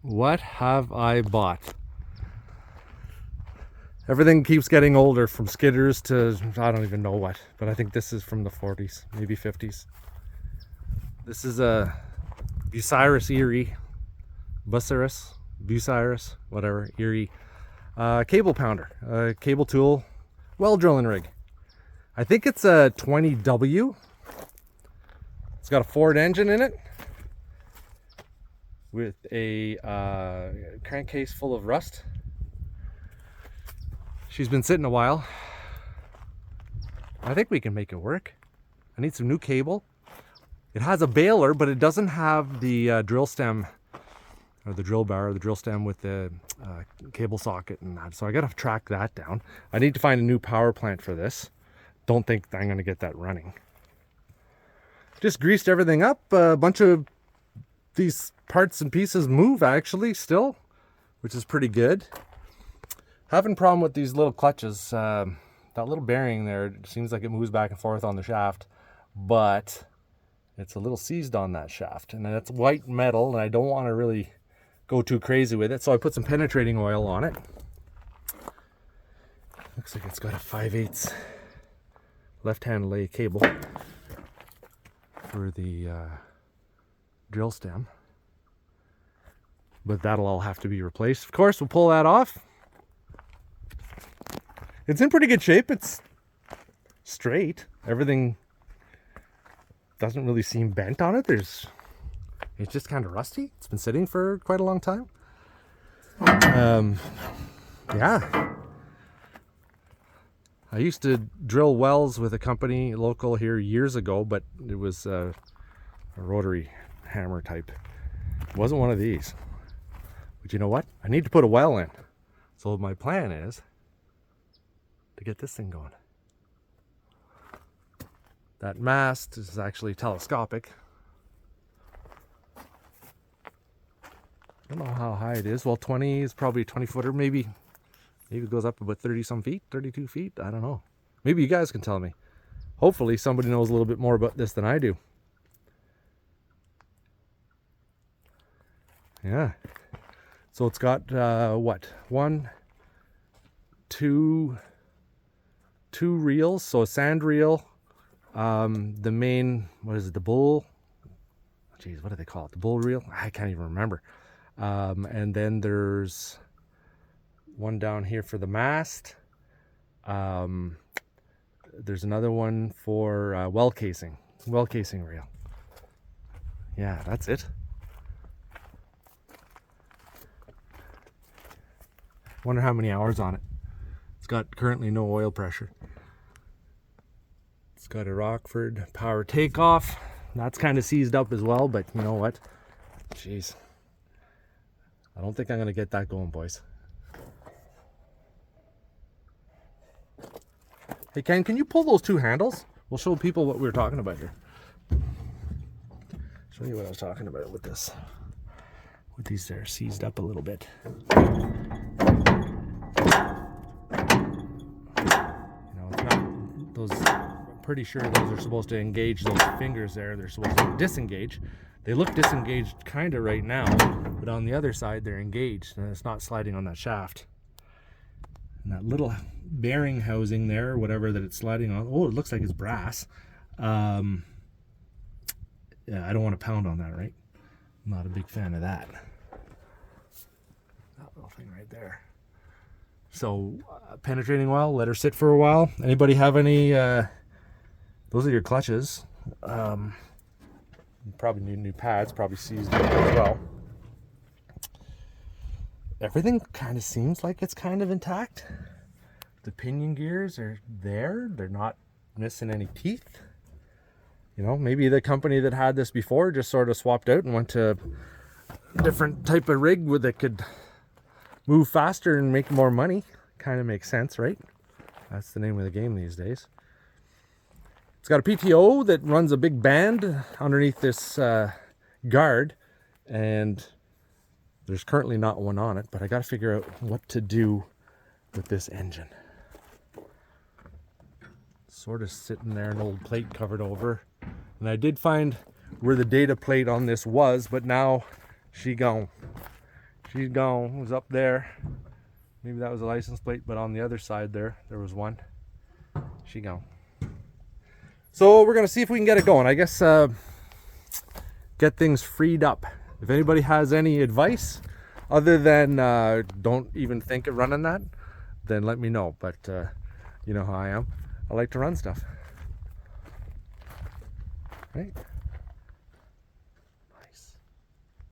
What have I bought? Everything keeps getting older, from skidders to I don't even know what, but I think this is from the 40s, maybe 50s. This is a Bucyrus Erie, Bucyrus, whatever, Erie cable pounder, cable tool, well drilling rig. I think it's a 20W. It's got a Ford engine in it with a crankcase full of rust. She's been sitting a while. I think we can make it work. I need some new cable. It has a baler, but it doesn't have the drill stem, or the drill bar, or the drill stem with the cable socket and that. So I gotta track that down. I need to find a new power plant for this. Don't think I'm gonna get that running. Just greased everything up. A bunch of these parts and pieces move actually still, which is pretty good. Having a problem with these little clutches. That little bearing there, it seems like it moves back and forth on the shaft, but it's a little seized on that shaft, and that's white metal, and I don't want to really go too crazy with it, so I put some penetrating oil on it. Looks like it's got a 5/8 left-hand lay cable for the drill stem, but that'll all have to be replaced. Of course, we'll pull that off. It's in pretty good shape. It's straight. Everything doesn't really seem bent on it. It's just kind of rusty. It's been sitting for quite a long time. Yeah. I used to drill wells with a company local here years ago, but it was a rotary hammer type. It wasn't one of these. But you know what? I need to put a well in. So my plan is to get this thing going. That mast is actually telescopic. I don't know how high it is. Well, 20 is probably a 20-footer. Maybe it goes up about 30-some feet, 32 feet. I don't know. Maybe you guys can tell me. Hopefully somebody knows a little bit more about this than I do. Yeah. So it's got, what? Two reels. So a sand reel. The main, what is it? The bull? Geez, what do they call it? The bull reel? I can't even remember. And then there's one down here for the mast. There's another one for well casing reel. Yeah, that's it. Wonder how many hours on it. It's got currently no oil pressure. It's got a Rockford power takeoff. That's kind of seized up as well, but you know what? Jeez. I don't think I'm going to get that going, boys. Hey, Ken, can you pull those two handles? We'll show people what we were talking about here. Show you what I was talking about with this. With these, they're seized up a little bit. It's not those. I'm pretty sure those are supposed to engage those fingers there. They're supposed to disengage. They look disengaged kind of right now, but on the other side they're engaged, and it's not sliding on that shaft. And that little bearing housing there, whatever that it's sliding on. Oh, it looks like it's brass. Yeah, I don't want to pound on that, right? I'm not a big fan of that. That little thing right there. So penetrating oil, let her sit for a while. Anybody have any, those are your clutches. Probably need new pads, probably seized up as well. Everything kind of seems like it's kind of intact. The pinion gears are there. They're not missing any teeth. You know, maybe the company that had this before just sort of swapped out and went to a different type of rig where they could move faster and make more money. Kind of makes sense, right? That's the name of the game these days. It's got a PTO that runs a big band underneath this guard, and there's currently not one on it, but I got to figure out what to do with this engine. Sort of sitting there, an old plate covered over, and I did find where the data plate on this was, but now she gone. She's gone. It was up there. Maybe that was a license plate, but on the other side there was one. She gone. So we're gonna see if we can get it going. I guess get things freed up. If anybody has any advice other than don't even think of running that, then let me know. But you know how I am. I like to run stuff. Right?